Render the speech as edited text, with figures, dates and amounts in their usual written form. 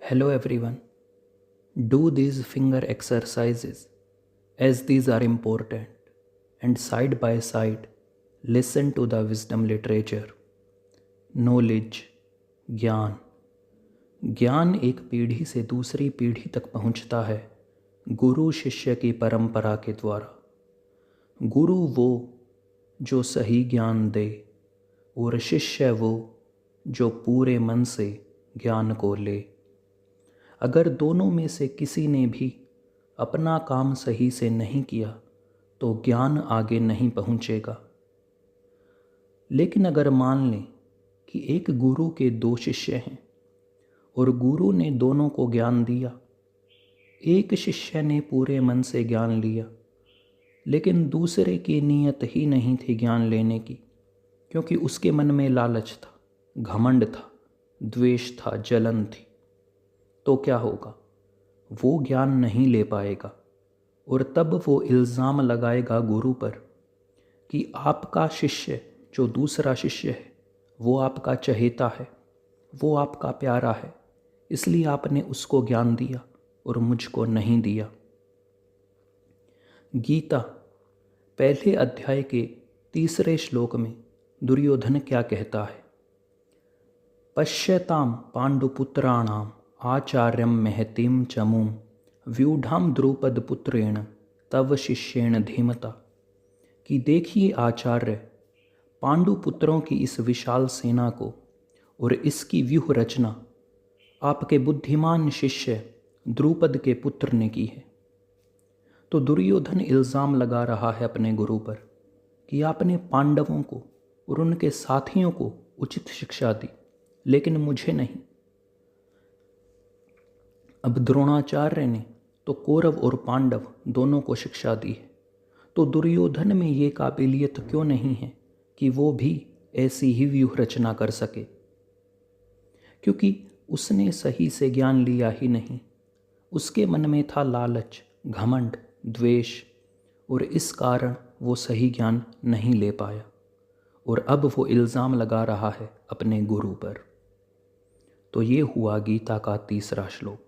Hello everyone. Do these finger exercises as these are important, and side by side listen to the wisdom literature. Knowledge, ज्ञान। ज्ञान एक पीढ़ी से दूसरी पीढ़ी तक पहुंचता है गुरु शिष्य की परंपरा के द्वारा। गुरु वो जो सही ज्ञान दे और शिष्य वो जो पूरे मन से ज्ञान को ले। अगर दोनों में से किसी ने भी अपना काम सही से नहीं किया तो ज्ञान आगे नहीं पहुंचेगा। लेकिन अगर मान लें कि एक गुरु के दो शिष्य हैं और गुरु ने दोनों को ज्ञान दिया, एक शिष्य ने पूरे मन से ज्ञान लिया लेकिन दूसरे की नीयत ही नहीं थी ज्ञान लेने की, क्योंकि उसके मन में लालच था, घमंड था, द्वेष था, जलन थी। तो क्या होगा? वो ज्ञान नहीं ले पाएगा और तब वो इल्ज़ाम लगाएगा गुरु पर कि आपका शिष्य जो दूसरा शिष्य है वो आपका चहेता है, वो आपका प्यारा है, इसलिए आपने उसको ज्ञान दिया और मुझको नहीं दिया। गीता पहले अध्याय के 3 श्लोक में दुर्योधन क्या कहता है? पश्यताम पांडुपुत्राणाम आचार्यम महतीम चमूम व्यूढ़ाम द्रुपद पुत्रेण तव शिष्येण धीमता। कि देखिए आचार्य, पांडुपुत्रों की इस विशाल सेना को और इसकी व्यूह रचना आपके बुद्धिमान शिष्य द्रुपद के पुत्र ने की है। तो दुर्योधन इल्ज़ाम लगा रहा है अपने गुरु पर कि आपने पांडवों को और उनके साथियों को उचित शिक्षा दी लेकिन मुझे नहीं। अब द्रोणाचार्य ने तो कौरव और पांडव दोनों को शिक्षा दी है, तो दुर्योधन में ये काबिलियत क्यों नहीं है कि वो भी ऐसी ही व्यूह रचना कर सके? क्योंकि उसने सही से ज्ञान लिया ही नहीं। उसके मन में था लालच, घमंड, द्वेष, और इस कारण वो सही ज्ञान नहीं ले पाया और अब वो इल्ज़ाम लगा रहा है अपने गुरु पर। तो ये हुआ गीता का 3रा श्लोक।